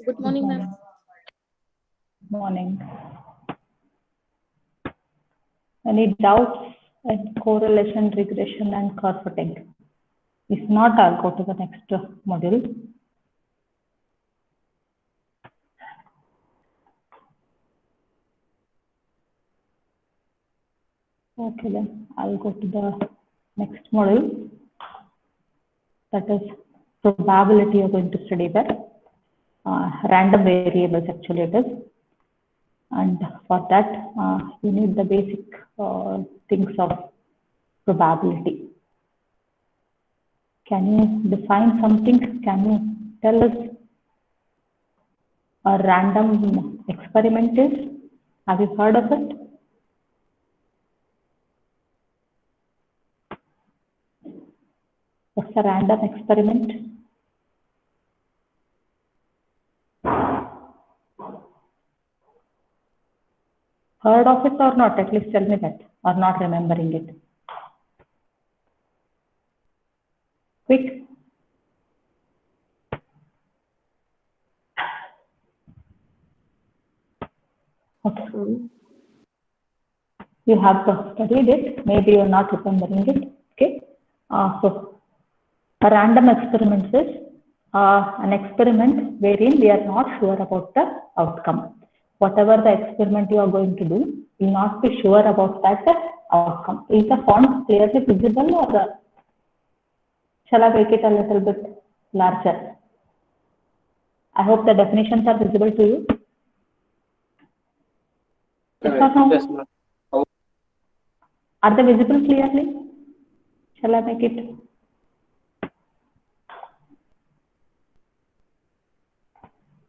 Good morning, ma'am. Morning. Any doubts in correlation, regression, and curve fitting? If not, I'll go to the next module. Okay, then I'll go to the next module. That is probability you're going to study there. Random variables actually it is. And for that, you need the basic things of probability. Can you define something? Can you tell us a random experiment is? Have you heard of it? What's a random experiment? Heard of it or not? At least tell me that, or not remembering it. Quick. Okay. You have studied it. Maybe you're not remembering it. Okay. So a random experiment is an experiment wherein we are not sure about the outcome. Whatever the experiment you are going to do, you will not be sure about that outcome. Is the font clearly visible, or shall I make it a little bit larger? I hope the definitions are visible to you. Yes, are they visible clearly? Shall I make it?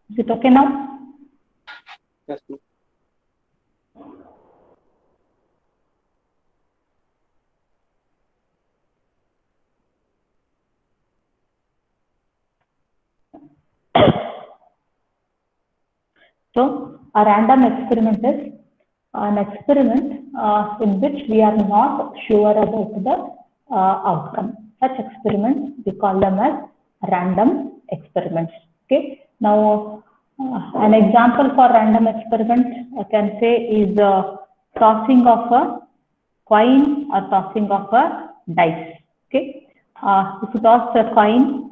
Is it okay now? Yes. So a random experiment is an experiment in which we are not sure about the outcome. Such experiments, we call them as random experiments. Okay. Now, an example for random experiment I can say is tossing of a coin or tossing of a dice. Okay. If you toss a coin,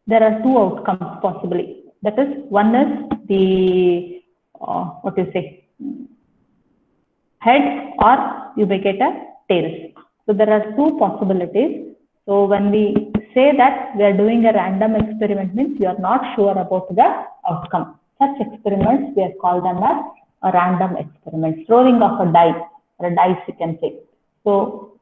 there are two outcomes possibly. That is, one is the what you say, head, or you may get a tails. So there are two possibilities. So when we say that we are doing a random experiment, means we are not sure about the outcome. Such experiments we have called them as a random experiment. Rolling of a die, or a dice you can say. So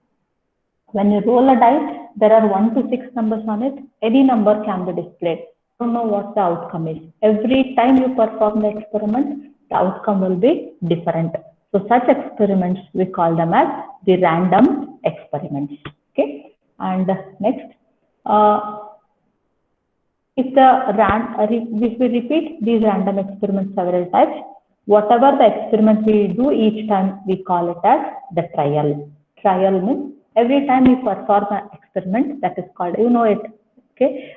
when you roll a dice, there are 1 to 6 numbers on it. Any number can be displayed. You don't know what the outcome is. Every time you perform the experiment, the outcome will be different. So such experiments, we call them as the random experiments. Okay. And next, if we repeat these random experiments several times, whatever the experiment we do each time, we call it as the trial. Trial means every time you perform an experiment, that is called, you know it. Okay.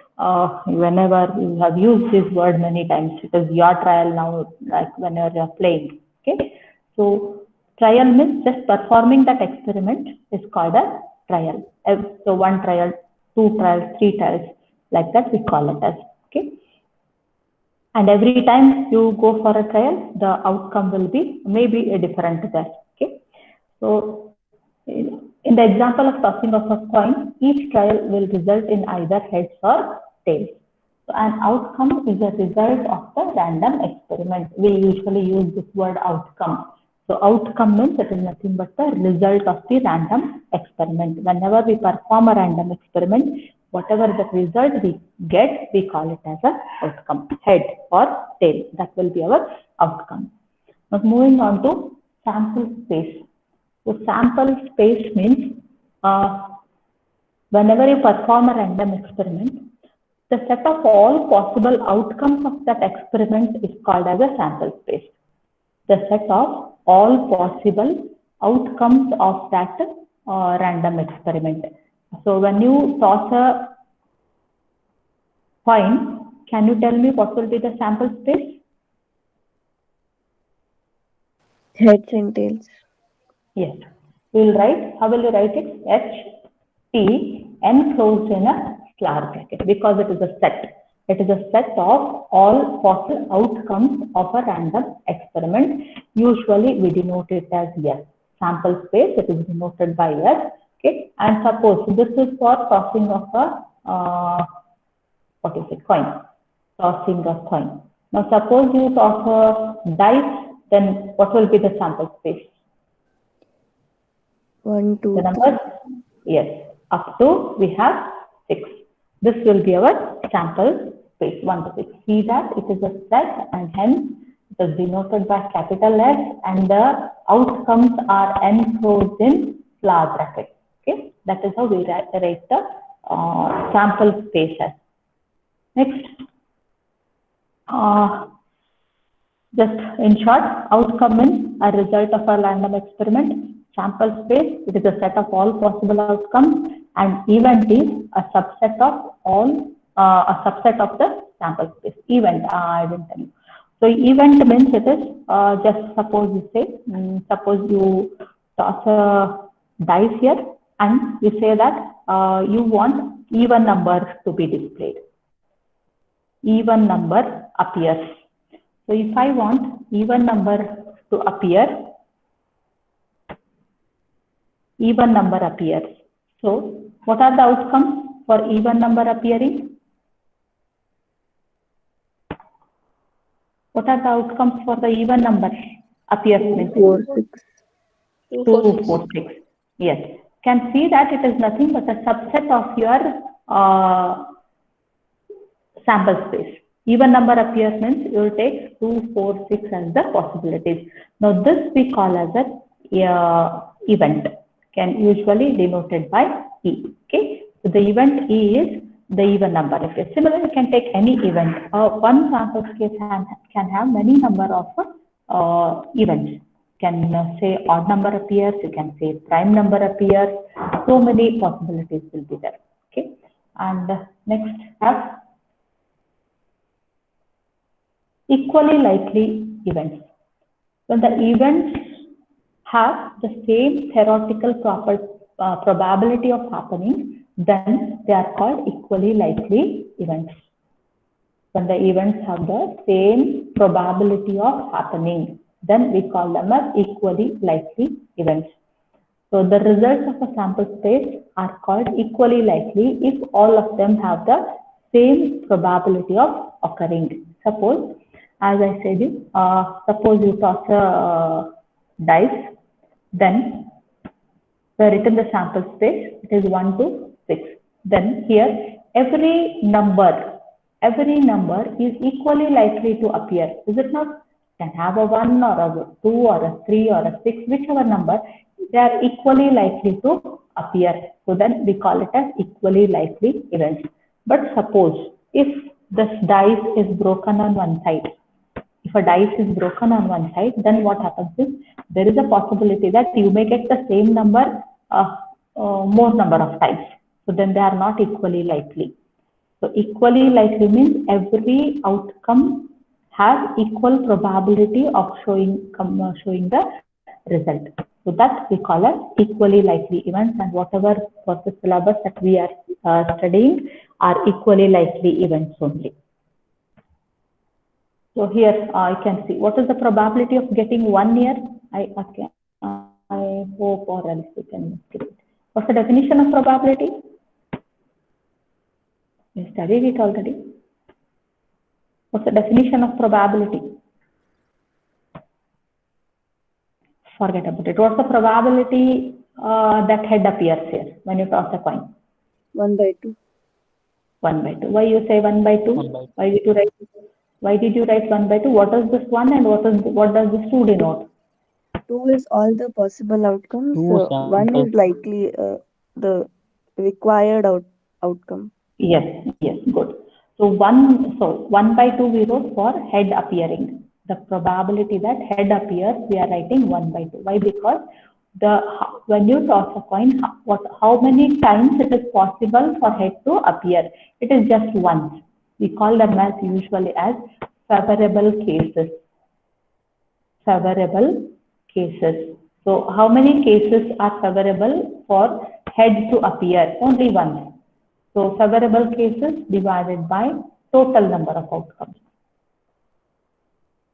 Whenever you have used this word many times, it is your trial now, like when you're playing. Okay. So trial means just performing that experiment is called a trial. So 1 trial, 2 trials, 3 trials, like that we call it as. Okay. And every time you go for a trial, the outcome will be maybe different there. Okay. So in the example of tossing of a coin, each trial will result in either heads or tails. So an outcome is a result of the random experiment. We usually use this word outcome. So outcome means it is nothing but the result of the random experiment. Whenever we perform a random experiment, whatever the result we get, we call it as a outcome, head or tail. That will be our outcome. Now moving on to sample space. So sample space means whenever you perform a random experiment, the set of all possible outcomes of that experiment is called as a sample space. The set of all possible outcomes of that random experiment. So when you toss a coin, Can you tell me what will be the sample space? Heads and tails. Yes. We will write, how will you write it? H, T, enclosed in a star bracket, because it is a set. It is a set of all possible outcomes of a random experiment. Usually we denote it as S. Sample space, it is denoted by S. Okay. And suppose this is for tossing of a what is it? Coin. Tossing a coin. Now suppose you toss a dice, then what will be the sample space? 1, 2, The numbers, yes, up to we have 6. This will be our sample space 1 to 6. See that it is a set, and hence it is denoted by capital S, and the outcomes are enclosed in flower brackets. Okay, that is how we write the sample space as. Next, just in short, outcome means a result of a random experiment. Sample space, it is a set of all possible outcomes, and event is a subset of all, a subset of the sample space. Event, I didn't tell you. So event means it is just suppose you say, suppose you toss a dice here, and you say that you want even number to be displayed. Even number appears. So if I want even number to appear, even number appears. So what are the outcomes for even number appearing? What are the outcomes for the even number appears? 2, 4, 6. 2, 4, 6. Yes. Can see that it is nothing but a subset of your sample space. Even number appears means you will take 2, 4, 6 as the possibilities. Now this we call as a event, can usually denoted by E. Okay, so the event E is the even number. If it's similar, you can take any event. One sample space can have many number of events. Can say odd number appears, you can say prime number appears. So many possibilities will be there. Okay, and next have equally likely events. When the events have the same theoretical probability of happening, then they are called equally likely events. When the events have the same probability of happening, then we call them as equally likely events. So the results of a sample space are called equally likely if all of them have the same probability of occurring. Suppose, as I said, suppose you toss a dice, then we have written the sample space, it is 1 to 6. Then here every number is equally likely to appear, is it not? Can have a 1 or a 2 or a 3 or a 6, whichever number, they are equally likely to appear. So then we call it as equally likely events. But suppose if this dice is broken on one side, if a dice is broken on one side, then what happens is there is a possibility that you may get the same number more number of times. So then they are not equally likely. So equally likely means every outcome has equal probability of showing the result. So that we call as equally likely events, and whatever for the syllabus that we are studying are equally likely events only. So here I can see what is the probability of getting 1 year. I hope or else we can get it. What's the definition of probability? We studied it already. What's the definition of probability? Forget about it. What's the probability that head appears here when you toss a coin? 1 by 2. 1 by 2. Why you say 1 by 2? 1 by 2. Why did you write 1 by 2? What is this 1 and what does this 2 denote? 2 is all the possible outcomes. 1 is likely the required outcome. Yes, good. So 1 by 2 we wrote for head appearing. The probability that head appears, we are writing 1 by 2. Why? Because when you toss a coin, how many times it is possible for head to appear? It is just once. We call them as usually as favorable cases. Favorable cases. So how many cases are favorable for head to appear? Only one. So favorable cases divided by total number of outcomes.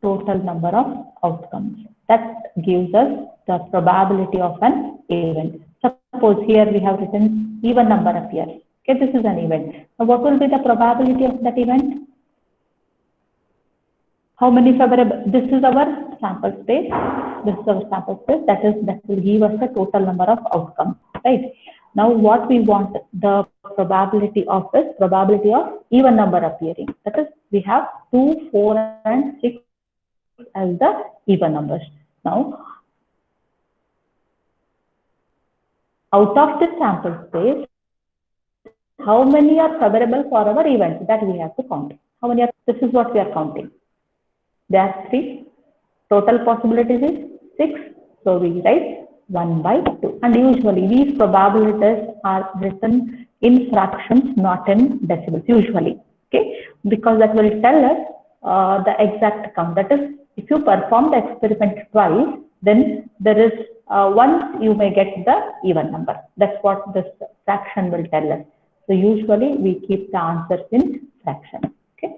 Total number of outcomes. That gives us the probability of an event. Suppose here we have written even number appears. Okay, this is an event. Now what will be the probability of that event? How many favorable? This is our sample space. This is our sample space. That will give us the total number of outcomes, right? Now what we want, the probability of is probability of even number appearing. That is, we have 2, 4, and 6 as the even numbers. Now, out of this sample space, how many are favorable for our event? That we have to count. How many are? This is what we are counting. There are 3. Total possibilities is 6. So we write 1 by 2. And usually these probabilities are written in fractions, not in decimals. Usually, okay, because that will tell us the exact count. That is, if you perform the experiment twice, then there is once you may get the even number. That's what this fraction will tell us. So usually we keep the answers in fraction. Okay.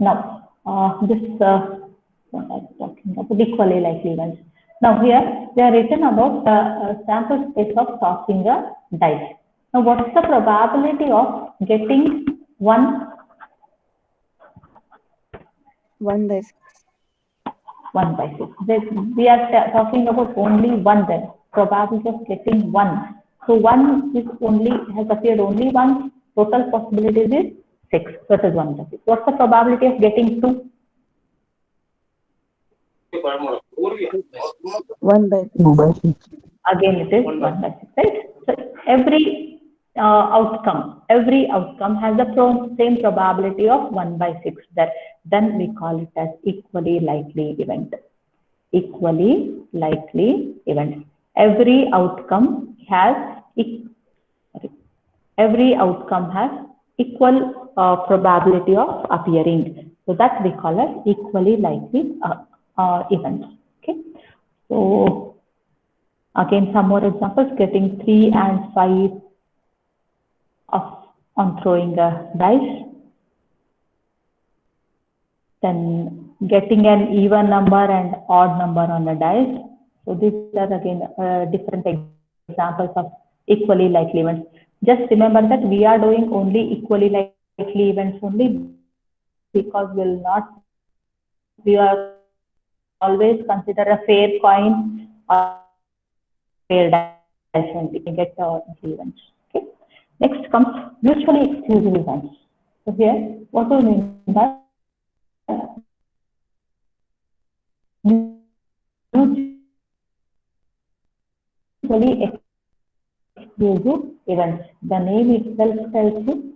Now this what I was talking about, equally likely events. Now here they are written about the sample space of tossing a dice. Now what's the probability of getting 1 by 6? 1 by 6. We are talking about only 1 then. Probability of getting 1. So 1 is only has appeared only once. Total possibilities is 6. So it is 1 by 6. What's the probability of getting 2? 1 by 6. Again, it is 1 by 6, right? So every outcome has the same probability of 1 by 6. Then we call it as equally likely event. Equally likely event. Every outcome has equal probability of appearing. So that we call as equally likely events. Okay. So again, some more examples: getting 3 and 5 on throwing a dice. Then getting an even number and odd number on a dice. So these are again different examples of equally likely events. Just remember that we are doing only equally likely events only, because we are always consider a fair coin or fair dice when we get the events. Okay. Next comes mutually exclusive events. So here, what do we mean by mutually exclusive events? The name itself tells you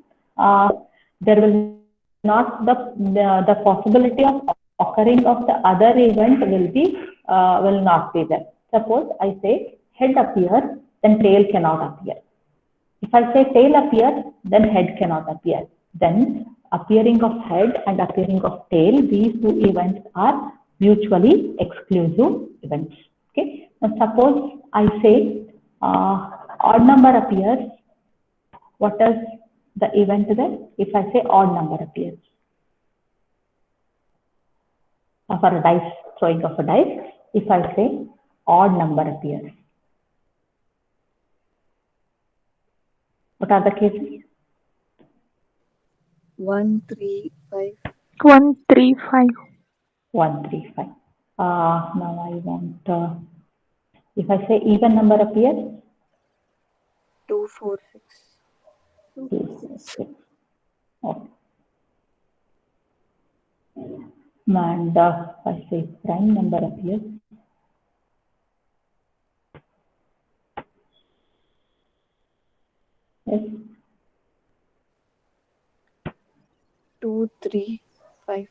there will not the possibility of occurring of the other event will not be there. Suppose I say head appears, then tail cannot appear. If I say tail appears, then head cannot appear. Then appearing of head and appearing of tail, these two events are mutually exclusive events. Okay. Now suppose I say odd number appears. What is the event there? If I say odd number appears, for a dice, throwing of a dice, if I say odd number appears, what are the cases? 1, 3, 5. 1, 3, 5. 1, 3, 5. Now I want, if I say even number appears, 2, 4, 6. 2, 4, 6. Okay. And if I say prime number appears, yes, 2, 3, 5.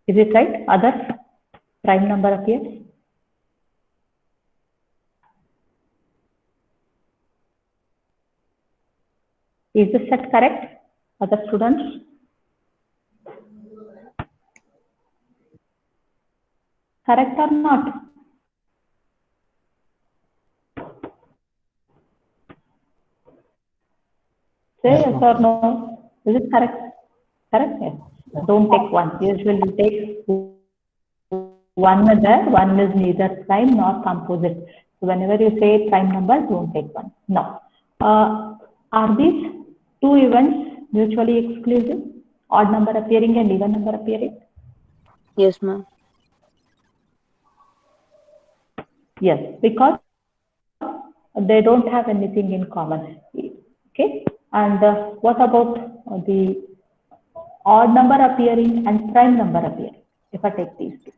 Is it right? Other prime number appears. Is this set correct, other students? Correct or not? Say yes or no. Is it correct? Correct? Yes. Don't take one. Usually take one there. One is neither prime nor composite. So whenever you say prime number, don't take one. Now, are these two events mutually exclusive? Odd number appearing and even number appearing? Yes, ma'am. Yes, because they don't have anything in common. Okay, and what about the odd number appearing and prime number appearing? If I take these two,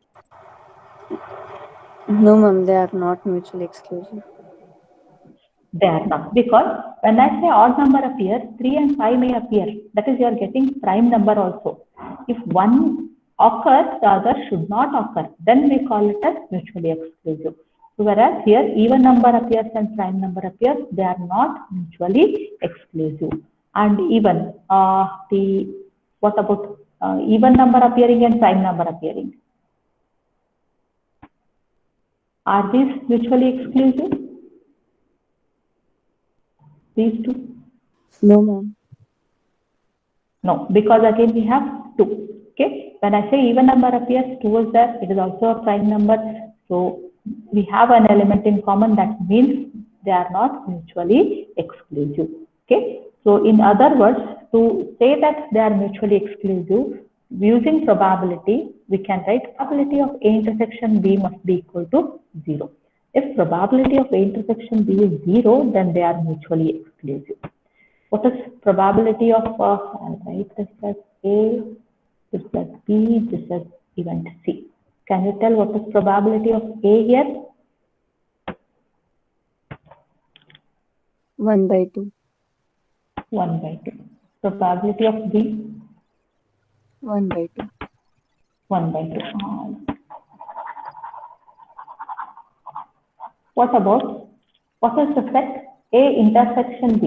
No, ma'am, they are not mutually exclusive. they are not, because when I say odd number appears, 3 and 5 may appear. That is, you are getting prime number also. If one occurs, the other should not occur. Then we call it as mutually exclusive. So whereas here even number appears and prime number appears, they are not mutually exclusive. And even what about even number appearing and prime number appearing? Are these mutually exclusive? These two? No, ma'am. No, because again we have 2. Okay, when I say even number appears, 2 is there, it is also a prime number. So we have an element in common, that means they are not mutually exclusive. Okay, so in other words, to say that they are mutually exclusive, using probability, we can write probability of A intersection B must be equal to 0. If probability of A intersection B is 0, then they are mutually exclusive. What is probability of, I'll write this as A, this as B, this as event C. Can you tell what is probability of A here? 1/2. 1/2. Probability of B? 1/2. 1/2. What about, what is the set A intersection B?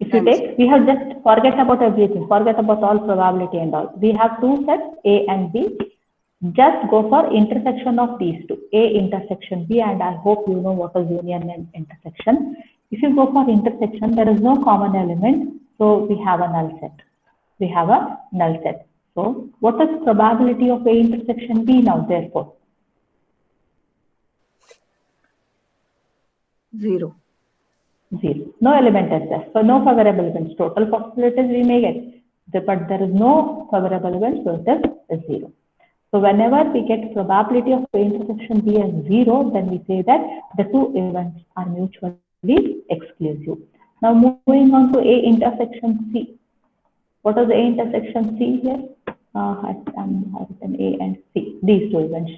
If you take, we have just forget about everything, forget about all probability and all. We have two sets, A and B. Just go for intersection of these two, A intersection B, and I hope you know what is union and intersection. If you go for intersection, there is no common element, so we have a null set. We have a null set. So what is probability of A intersection B now, therefore? 0. 0. No element is there. So no favorable events. Total possibilities we may get, but there is no favorable event, so it is 0. So whenever we get probability of A intersection B as 0, then we say that the two events are mutually exclusive. Now moving on to A intersection C. What is A intersection C here? I've written A and C, these two events.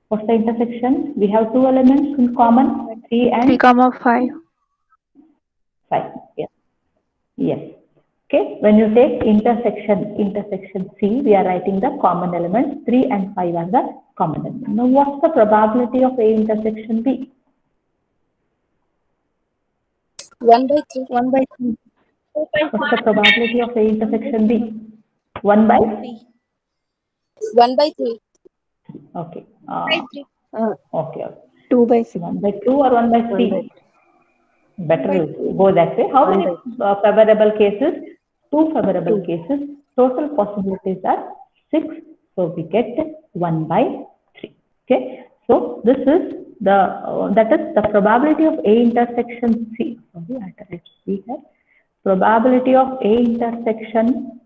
What's the intersection? We have two elements in common, 3 and 3,5. 5. Yes. Yes. Okay. When you take intersection C, we are writing the common elements. 3 and 5 are the common elements. Now, what's the probability of A intersection B? 1/3. 1/3. What's the probability of A intersection B? 1/3. 1/3. Okay. Okay. 2/6. 1/2 or 1/3? Better go that way. How many favorable cases? 2 favorable cases. Total possibilities are 6. So we get 1/3. Okay. So this is the that is the probability of A intersection C. Sorry, I have C here. Probability of A intersection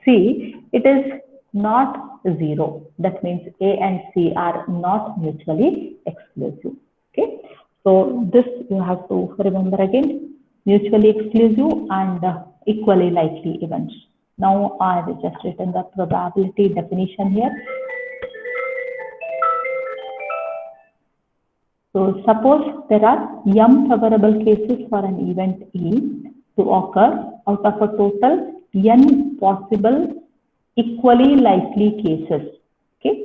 C. It is not 0. That means A and C are not mutually exclusive. Okay. So this you have to remember again, mutually exclusive and equally likely events. Now I have just written the probability definition here. So suppose there are m favorable cases for an event E to occur out of a total n possible equally likely cases. Okay.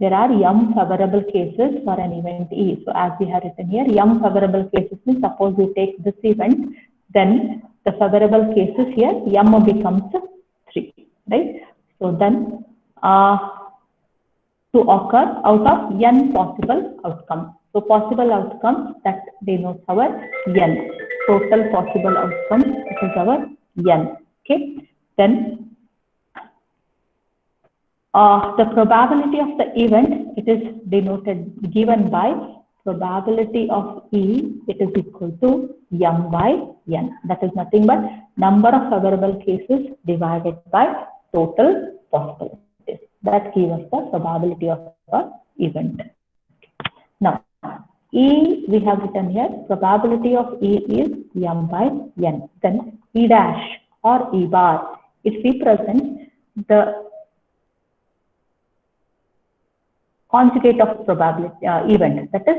there are m favorable cases for an event E. So as we have written here, m favorable cases means suppose we take this event, then the favorable cases here, m becomes 3, right? So then to occur out of n possible outcomes. So possible outcomes that denotes our n. Total possible outcomes, it is our n. Okay. Then the probability of the event, it is denoted, given by probability of E, it is equal to m by n. That is nothing but number of favorable cases divided by total possibilities. That gives us the probability of the event. Now, E, we have written here, probability of E is m by n. Then E dash or E bar, it represents the conjugate of probability event. That is,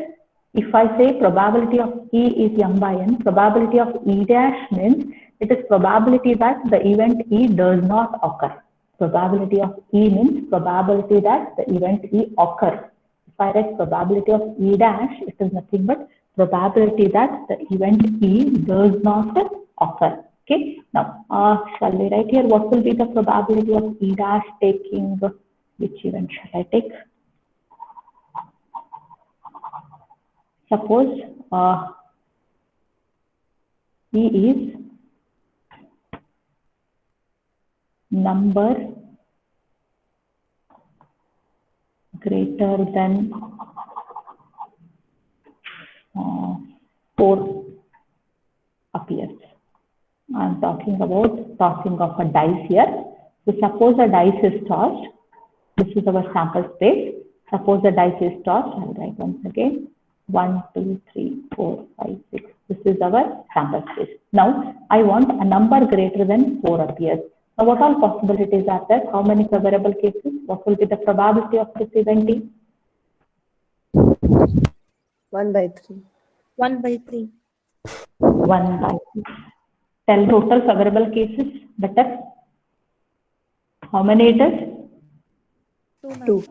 if I say probability of E is m by n, probability of E dash means it is probability that the event E does not occur. Probability of E means probability that the event E occurs. If I write probability of E dash, it is nothing but probability that the event E does not occur. Okay. Now, shall we write here what will be the probability of E dash taking which event shall I take? Suppose E is number greater than 4 appears. I am talking about tossing of a dice here. So suppose a dice is tossed. This is our sample space. Suppose the dice is tossed. I will write once again. 1, 2, 3, 4, 5, 6. This is our sample space. Now, I want a number greater than 4 appears. Now, what all possibilities are there? How many favorable cases? What will be the probability of this event? 1 by 3. 1 by 3. 1 by 3. Tell total favorable cases better. How many it is? 2.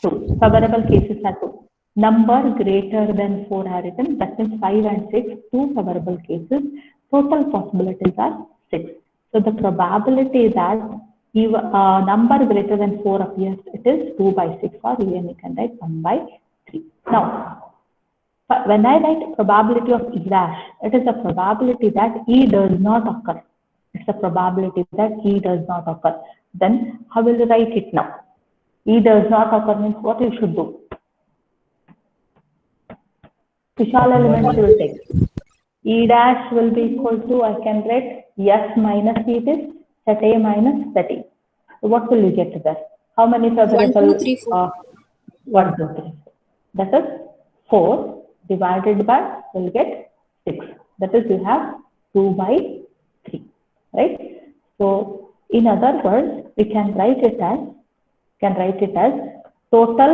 2. Favorable cases are 2. Number greater than 4 are written. That means 5 and 6. 2 favorable cases. Total possibilities are 6. So the probability that number greater than 4 appears, it is 2 by 6, or even you can write 1 by 3. Now, when I write probability of E dash, it is a probability that E does not occur. It's a probability that E does not occur. Then how will you write it now? E does not occur means what you should do? Which all elements you will take? E dash will be equal to, I can write S minus E, it is set A minus set E. So what will you get there? How many favorable? 1, 2, 3, 4. 1, 2, 3, 4. That is 4 divided by, will get 6. That is, you have 2 by 3, right? So in other words, we can write it as total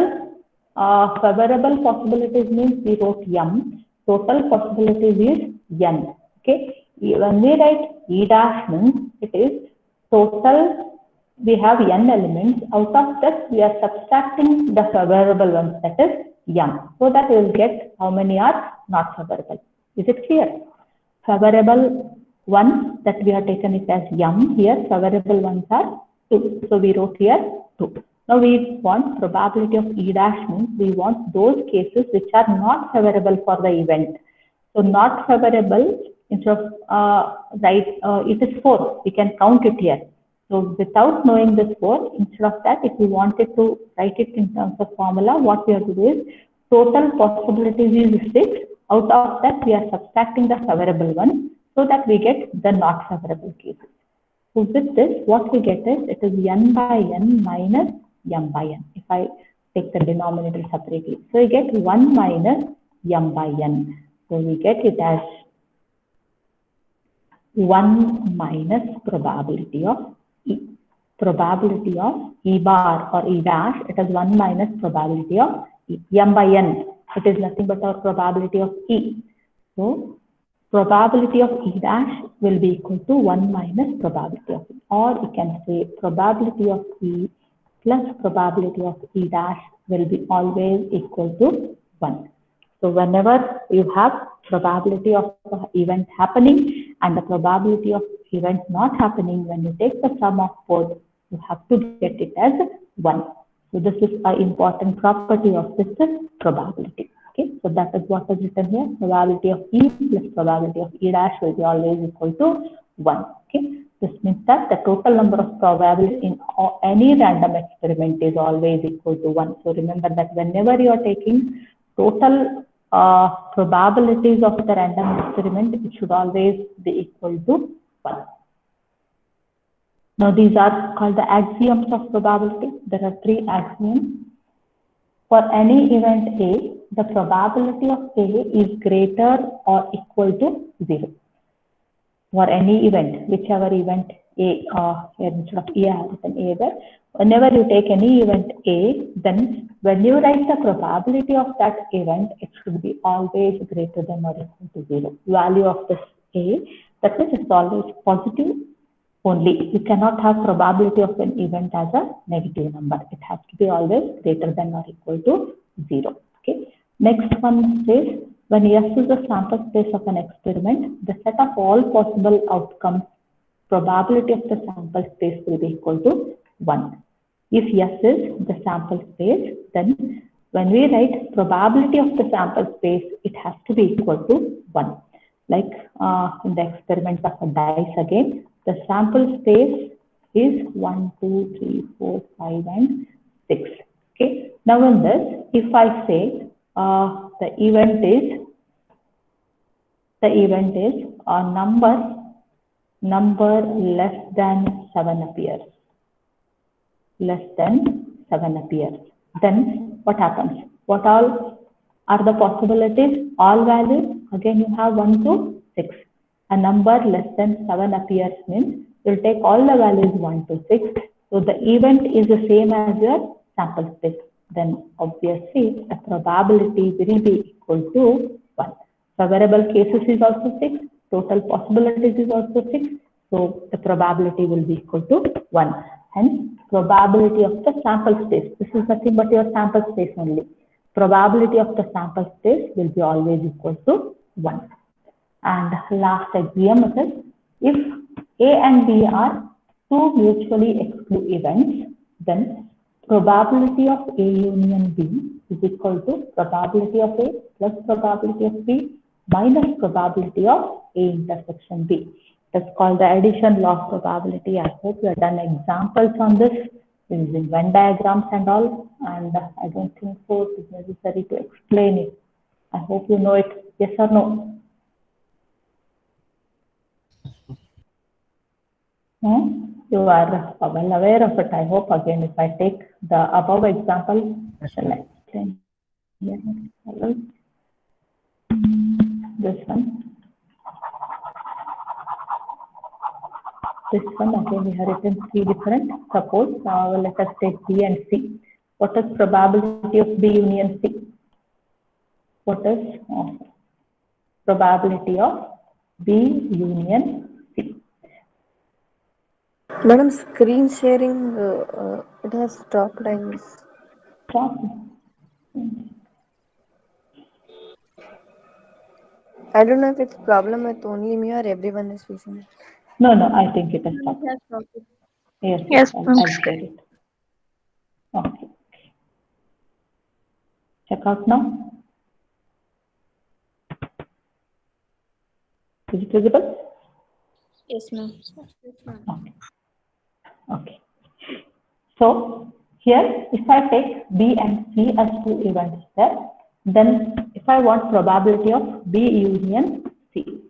favorable possibilities means we wrote m. Total possibilities is n. Okay. When we write E dash means it is total. We have n elements. Out of that, we are subtracting the favorable ones. That is m. So that we will get how many are not favorable. Is it clear? Favorable ones that we have taken it as m. Here, favorable ones are 2. So we wrote here 2. Now we want probability of E dash means we want those cases which are not favorable for the event. So not favorable, instead of it is 4. We can count it here. So without knowing this 4, instead of that, if we wanted to write it in terms of formula, what we have to do is total possibilities is 6. Out of that, we are subtracting the favorable one so that we get the not favorable cases. So with this, what we get is it is n by n minus m by n. If I take the denominator separately, so we get 1 minus m by n. So we get it as 1 minus probability of E. Probability of E bar or E dash, it is 1 minus probability of E. M by n, it is nothing but our probability of E. So probability of E dash will be equal to 1 minus probability of E. Or you can say probability of E plus probability of E dash will be always equal to 1. So whenever you have probability of the event happening and the probability of event not happening, when you take the sum of both, you have to get it as 1. So this is an important property of this probability. Okay, so that is what is written here. Probability of E plus probability of E dash will be always equal to 1. Okay, this means that the total number of probabilities in any random experiment is always equal to 1. So remember that whenever you are taking total probabilities of the random experiment, it should always be equal to 1. Now these are called the axioms of probability. There are 3 axioms. For any event A, the probability of A is greater or equal to 0. For any event, whichever event A, here instead of E I have written A there. Whenever you take any event A, then when you write the probability of that event, it should be always greater than or equal to 0. Value of this A, that means it's always positive only. You cannot have probability of an event as a negative number. It has to be always greater than or equal to 0. Okay. Next one says, when S is the sample space of an experiment, the set of all possible outcomes, probability of the sample space will be equal to 1. If S is the sample space, then when we write probability of the sample space, it has to be equal to 1. Like in the experiment of a dice again, the sample space is 1, 2, 3, 4, 5, and 6. Okay. Now in this, if I say the event is a number less than 7 appears. Less than 7 appears. Then what happens? What all are the possibilities? All values. Again, you have 1 to 6. A number less than 7 appears means you'll take all the values 1 to 6. So the event is the same as your sample space. Then obviously the probability will be equal to 1. Favorable cases is also 6. Total possibilities is also 6. So the probability will be equal to 1. Hence, probability of the sample space. This is nothing but your sample space only. Probability of the sample space will be always equal to 1. And last axiom is, if A and B are two mutually exclusive events, then probability of A union B is equal to probability of A plus probability of B minus probability of A intersection B. That's called the addition law of probability. I hope you have done examples on this using Venn diagrams and all, and I don't think so it is necessary to explain it. I hope you know it. Yes or no? You are well aware of it, I hope. Again, if I take the above example, shall I explain here? This one. This one, again, we have written 3 different. Suppose, let us take B and C. What is probability of B union C? What is probability of B union C? Madam, screen sharing, it has stopped, I guess. Stop. I don't know if it's a problem with only me or everyone is facing it. No, I think it has stopped. Yes, I'll share it. Okay. Check out now. Is it visible? Yes, ma'am. Okay. So here, if I take B and C as 2 events there, then if I want probability of B union C.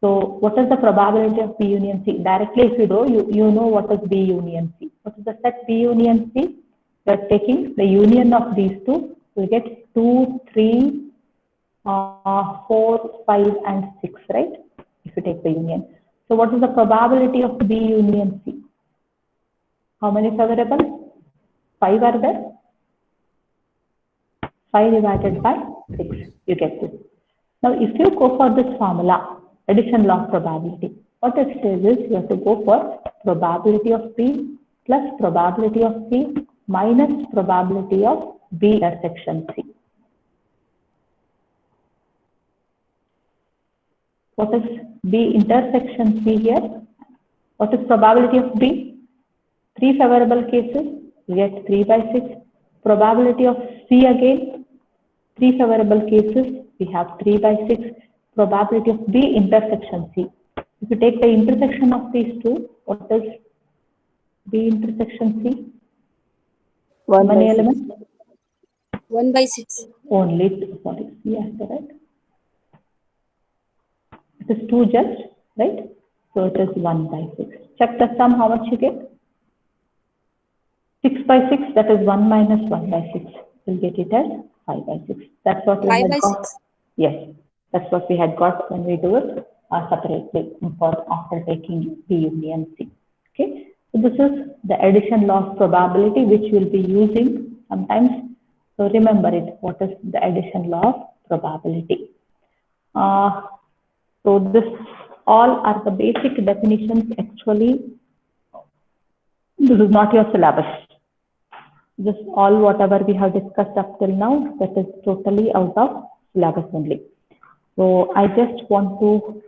So what is the probability of B union C? Directly if you do, you know what is B union C. What is the set B union C? You are taking the union of these two, you get 2, 3, 4, 5, and 6, right? If you take the union. So what is the probability of B union C? How many favorable? 5 are there? 5 divided by 6, you get this. Now, if you go for this formula, addition law of probability, what it says is you have to go for probability of B plus probability of C minus probability of B intersection C. What is B intersection C here? What is probability of B? 3 favorable cases, we get 3 by 6. Probability of C again, 3 favorable cases, we have 3 by 6. Probability of B intersection C. If you take the intersection of these two, what is B intersection C? How many elements? 1 by 6. Only two, sorry, C after that. It is 2 just, right? So it is 1 by 6. Check the sum, how much you get? 6 by 6, that is 1 minus 1 by 6. We'll get it as 5 by 6. That's what we 5 had by got. 6. Yes, that's what we had got when we do it separately after taking B union C. Okay, so this is the addition law of probability which we'll be using sometimes. So remember it. What is the addition law of probability? So this all are the basic definitions. Actually, this is not your syllabus. This all whatever we have discussed up till now, that is totally out of syllabus only. So I just want to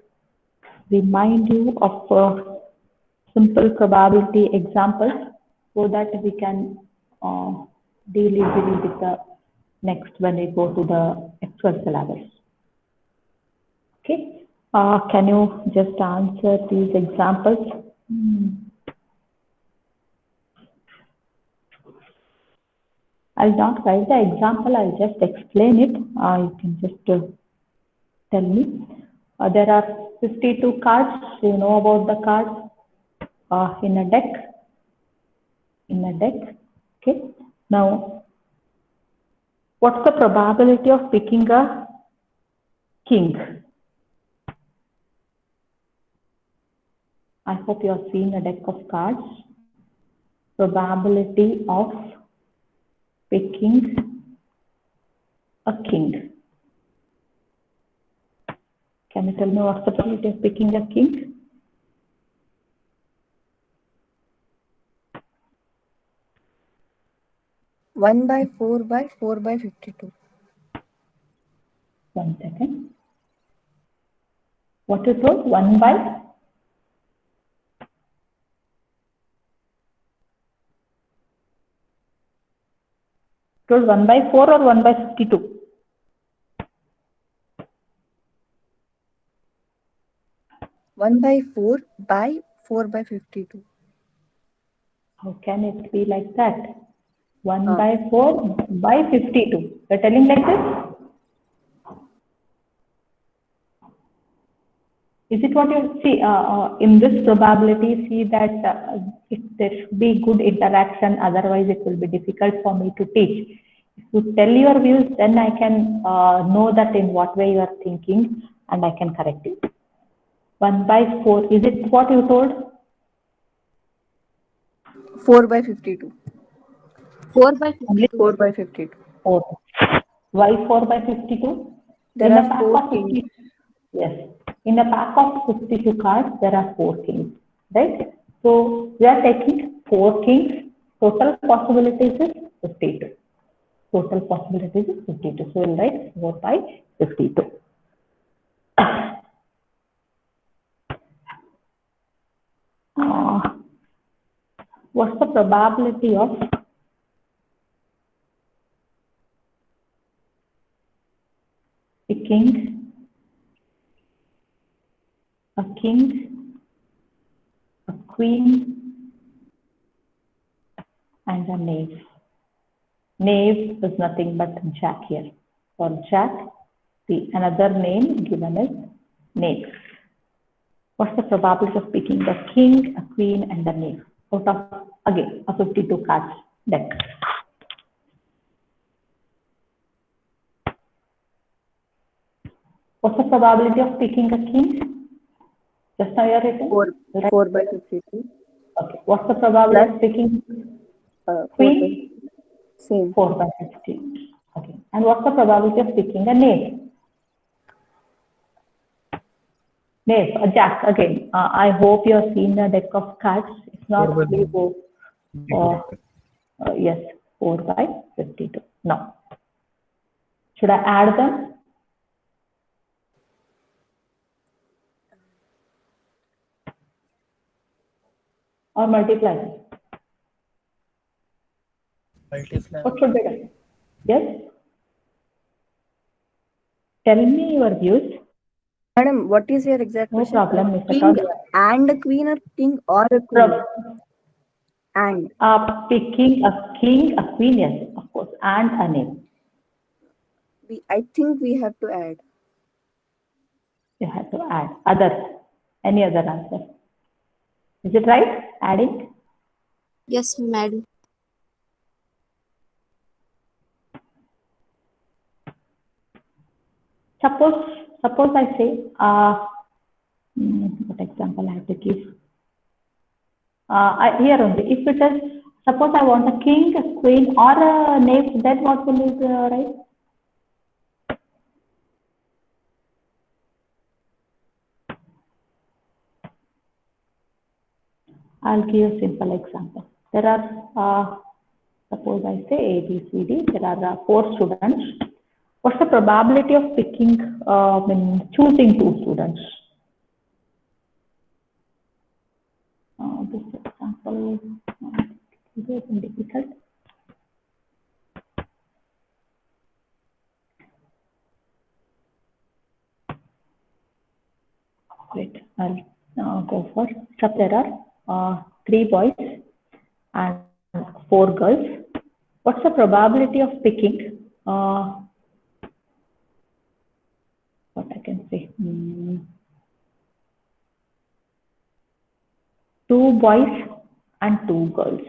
remind you of simple probability examples so that we can deal easily with the next when we go to the actual syllabus. Okay, can you just answer these examples? I'll not write the example, I'll just explain it. You can just tell me. There are 52 cards. Do you know about the cards in a deck? In a deck. Okay. Now, what's the probability of picking a king? I hope you have seen a deck of cards. Probability of picking a king. Can you tell me what's the probability of picking a king? One by 4 by 4 by 52. 1 second. What is it? 1 by? It was 1 by 4 or 1 by 52? One by 4 by 52. How can it be like that? 1 by 4 by 52. You're telling like this? Is it what you see in this probability? See that there should be good interaction, otherwise it will be difficult for me to teach. If you tell your views, then I can know that in what way you are thinking and I can correct it. 1 by 4, is it what you told? 4 by 52. 4 by 52. 4 by 52. 4. Why 4 by 52? There in are a pack 4 of kings. 50, yes. In a pack of 52 cards, there are 4 kings, right? So we are taking 4 kings. Total possibilities is 52. Total possibilities is 52. So we'll write 4 by 52. What's the probability of picking a king, a queen, and a knave? Knave is nothing but jack here. For jack, the another name given is knave. What's the probability of picking the king, a queen, and a knave out of, again, a 52 cards deck? What's the probability of picking a king? Just now you are written? 4 by 52. Okay. What's the probability of picking queen? Same. 4 by 50. Okay. And what's the probability of picking a knave? Knave, a jack again. I hope you have seen the deck of cards. If not, please go. Yes. 4 by 52. Now, should I add them or multiply them? Multiply. What should be done? Yes? Tell me your views. Madam, what is your exact No question? problem, Mr. King Todd. and a queen, or king or a queen? And Picking a king, a queen, yes, of course, and a name. I think we have to add. You have to add others. Any other answer? Is it right? Adding? Yes, madam. Suppose I say, what example I have to give? Here only. If it is, suppose I want a king, a queen, or a knave, then what will it write? I'll give a simple example. There are, suppose I say A, B, C, D. There are 4 students. What's the probability of picking, choosing 2 students? This example is difficult. Great. I'll go for. So there are 3 boys and 4 girls. What's the probability of picking? What I can say? 2 boys and 2 girls.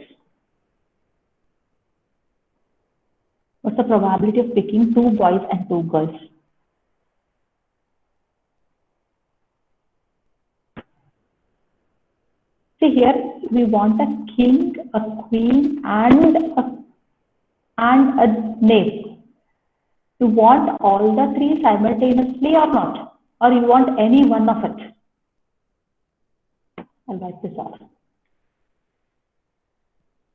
What's the probability of picking 2 boys and 2 girls? See here, we want a king, a queen, and a knave. You want all the 3 simultaneously or not? Or you want any one of it? I'll write this off.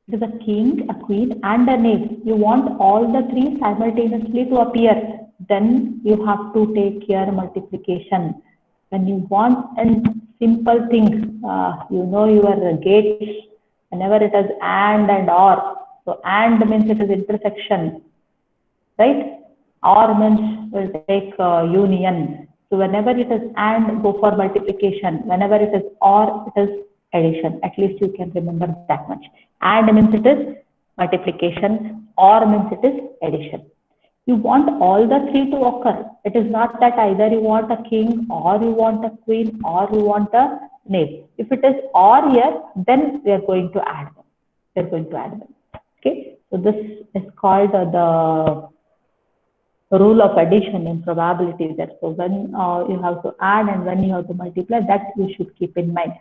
It is a king, a queen, and a knave. You want all the 3 simultaneously to appear. Then you have to take here multiplication. When you want a simple thing, you know your gates, whenever it is and or. So and means it is intersection, right? Or means will take union. So whenever it is and, go for multiplication. Whenever it is or, it is addition. At least you can remember that much. And means it is multiplication, or means it is addition. You want all the 3 to occur. It is not that either you want a king, or you want a queen, or you want a knave. If it is or here, then we are going to add them. We are going to add them. Okay. So this is called the rule of addition in probability. That so when you have to add and when you have to multiply, that you should keep in mind.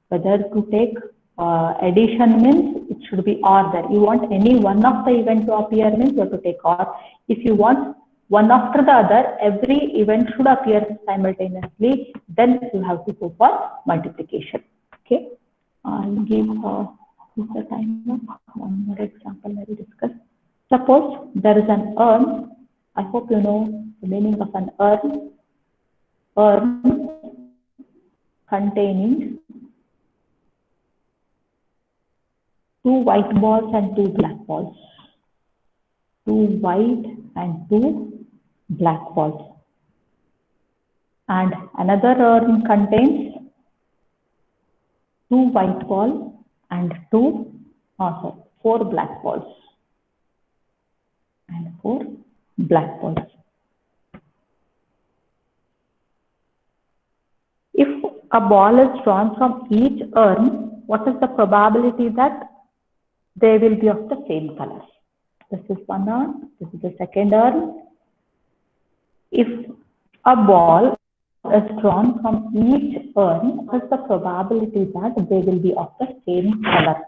Whether to take addition means it should be or there. You want any one of the event to appear means you have to take or. If you want one after the other, every event should appear simultaneously, then you have to go for multiplication. Okay. I'll give the time now. One more example I will discuss. Suppose there is an urn. I hope you know the meaning of an urn. Urn containing 2 white balls and 2 black balls. 2 white and 2 black balls. And another urn contains 2 white balls and 4 black balls. And 4 black balls. If a ball is drawn from each urn, what is the probability that they will be of the same color? This is one urn, this is the second urn. If a ball is drawn from each urn, what is the probability that they will be of the same color?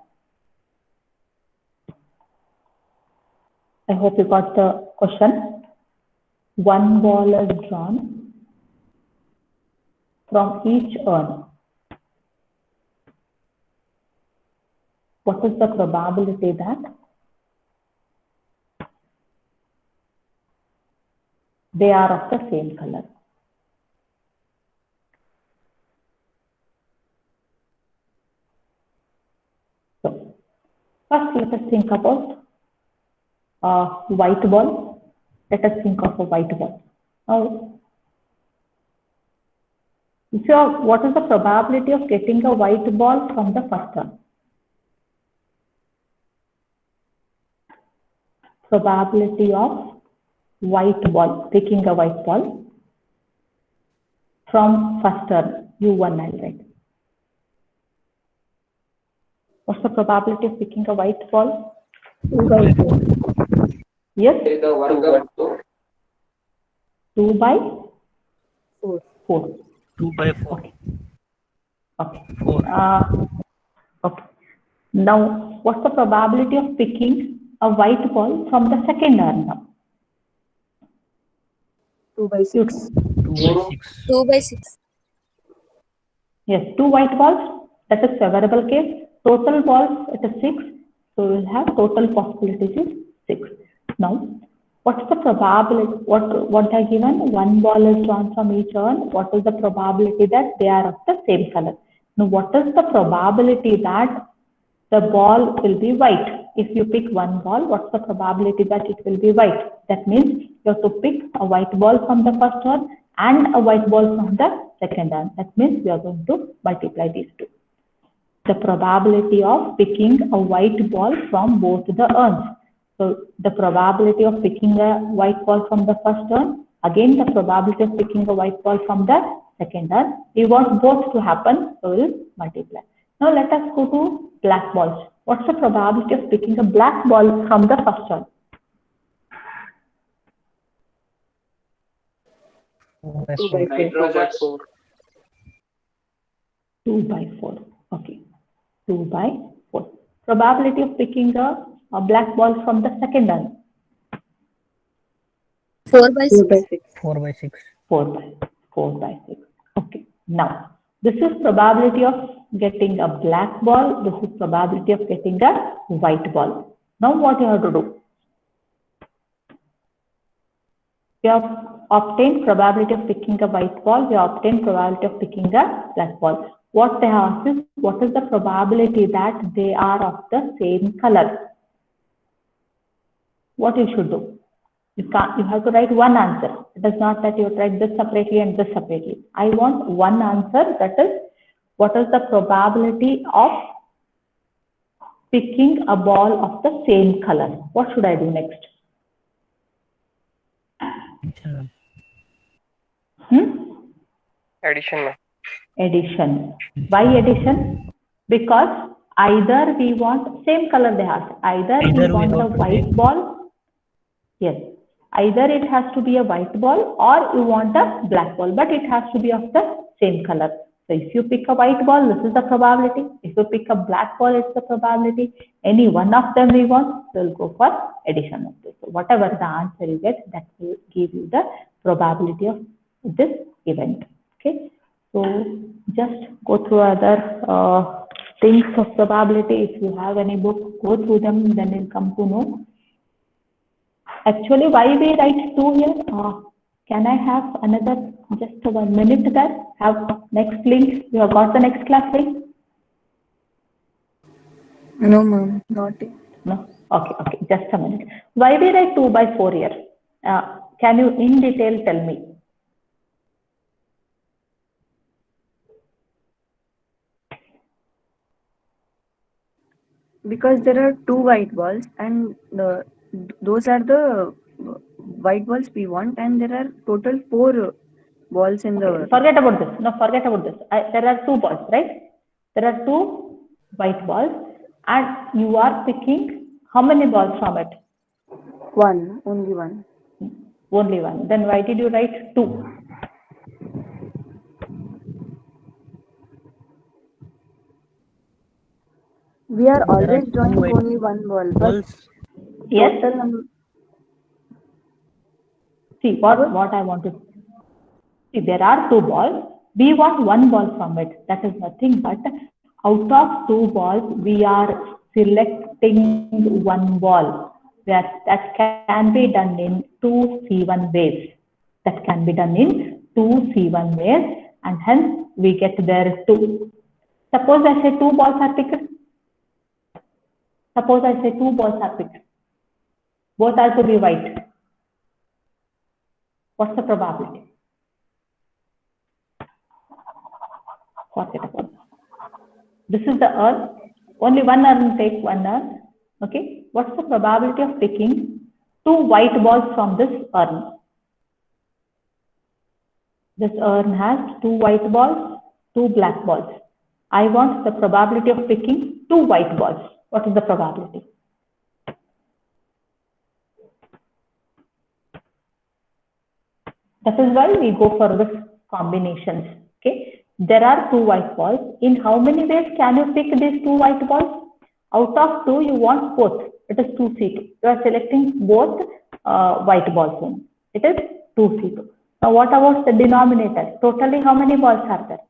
I hope you got the question. One ball is drawn from each urn. What is the probability that they are of the same color. So first let us think about white ball. Let us think of a white ball. Now, so what is the probability of getting a white ball from the first turn? Probability of white ball, picking a white ball from first turn, U1 I'll write. What's the probability of picking a white ball? 2 by 4. Yes? 2 by 4. 4. 2 by 4. Okay. Okay. 4. Okay. Now, what's the probability of picking a white ball from the second turn now? 2 by 6. 2 by 6. 2 by 6. Yes, 2 white balls, that is favorable case. Total balls, it is 6. So we will have total possibilities is 6. Now, what's the probability? What they are given? 1 ball is drawn from each turn. What is the probability that they are of the same color? Now, what is the probability that the ball will be white? If you pick 1 ball, what's the probability that it will be white? That means you have to pick a white ball from the first turn and a white ball from the second turn. That means we are going to multiply these two. The probability of picking a white ball from both the urns. So the probability of picking a white ball from the first turn, again the probability of picking a white ball from the second turn. We want both to happen, so we will multiply. Now let us go to black balls. What's the probability of picking a black ball from the first turn? 2 by 4. 2 by 4. Okay. 2 by 4. Probability of picking a black ball from the second turn? 4 by 4 by 6. 6. 4 by 6. 4 by 6. Okay. Now, this is probability of getting a black ball. This is probability of getting a white ball. Now, what you have to do? We have obtained probability of picking a white ball. We have obtained probability of picking a black ball. What they ask is, what is the probability that they are of the same color? What you should do? You have to write one answer. It is not that you write this separately and this separately. I want one answer, that is, what is the probability of picking a ball of the same color? What should I do next? Addition. Addition. Why addition? Because either we want same color they have. Either we want a white ball. Yes. Either it has to be a white ball or you want a black ball, but it has to be of the same color. So if you pick a white ball, this is the probability. If you pick a black ball, it's the probability. Any one of them we want, we'll go for addition of this. So whatever the answer you get, that will give you the probability of this event. Okay. So just go through other things of probability. If you have any book, go through them, then you'll come to know. Actually, why we write 2 here? Can I have another just 1 minute there? Have next link. You have got the next class link? No, ma'am, not yet. No? Okay, okay. Just a minute. Why we write 2 by 4 here? Can you in detail tell me? Because there are 2 white balls and those are the white balls we want, and there are total 4 balls in the... Forget about this. No, forget about this. There are 2 balls, right? There are 2 white balls and you are picking how many balls from it? 1, only 1. Only 1. Then why did you write 2? We are always drawing only 1 ball, but yes. See, what I want to see, there are 2 balls. We want 1 ball from it. That is nothing but out of 2 balls, we are selecting 1 ball. That can be done in 2 C1 ways. That can be done in 2C1 ways, and hence we get there 2. Suppose I say 2 balls are picked. Suppose I say 2 balls are picked. Both are to be white. What's the probability? This is the urn. Only one urn, take one urn. Okay. What's the probability of picking 2 white balls from this urn? This urn has 2 white balls, 2 black balls. I want the probability of picking 2 white balls. What is the probability? That is why we go for this combinations. Okay. There are 2 white balls. In how many ways can you pick these 2 white balls? Out of 2, you want both. It is 2C2. You are selecting both white balls. It is 2C2. Now, what about the denominator? Totally, how many balls are there?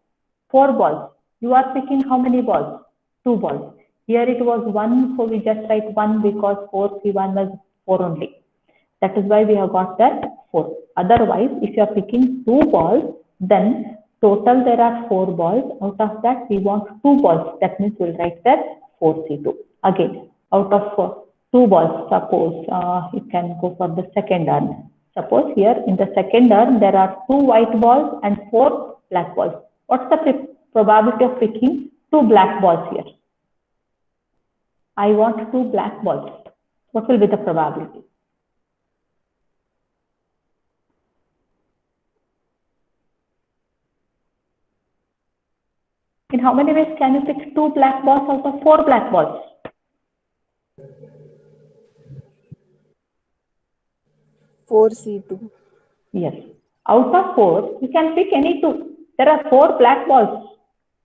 4 balls. You are picking how many balls? 2 balls. Here it was 1, so we just write 1 because 4C1 was 4 only. That is why we have got that 4. Otherwise, if you are picking 2 balls, then total there are 4 balls. Out of that, we want 2 balls. That means we'll write that 4C2. Again, out of 2 balls, suppose you can go for the second urn. Suppose here in the second urn, there are 2 white balls and 4 black balls. What's the probability of picking 2 black balls here? I want 2 black balls. What will be the probability? In how many ways can you pick 2 black balls out of 4 black balls? Four C2. Yes. Out of 4, you can pick any 2. There are 4 black balls.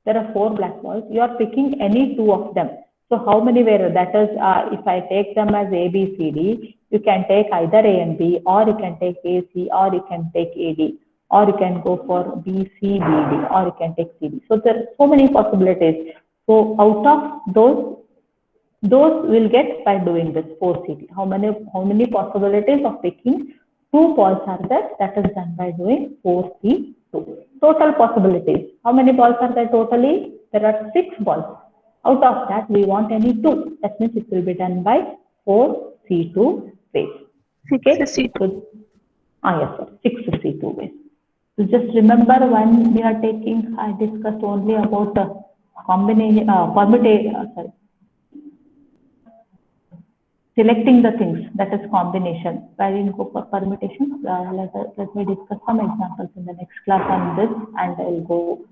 There are 4 black balls. You are picking any 2 of them. So how many were that is, if I take them as A, B, C, D, you can take either A and B, or you can take A, C, or you can take A, D, or you can go for B, C, B, D, or you can take C, D. So there are so many possibilities. So out of those will get by doing this 4CD. How many possibilities of picking 2 balls are there? That is done by doing 4C2. Total possibilities. How many balls are there totally? There are 6 balls. Out of that, we want any 2. That means it will be done by 4C2 ways. 6C2. So, yes, sir. 6C2 ways. So just remember when we are taking, I discussed only about the combination, selecting the things, that is combination. I didn't go for permutation. Let me discuss some examples in the next class on this, and I will go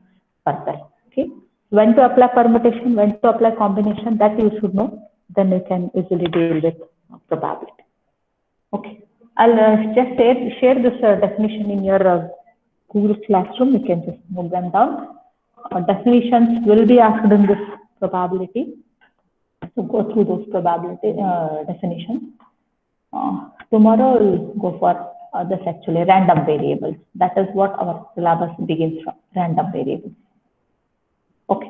further. Okay. When to apply permutation, when to apply combination, that you should know. Then you can easily deal with probability. Okay. I'll just share this definition in your Google Classroom. You can just move them down. Definitions will be asked in this probability. So go through those probability definitions. Tomorrow we'll go for this actually random variables. That is what our syllabus begins from, random variables. Okay.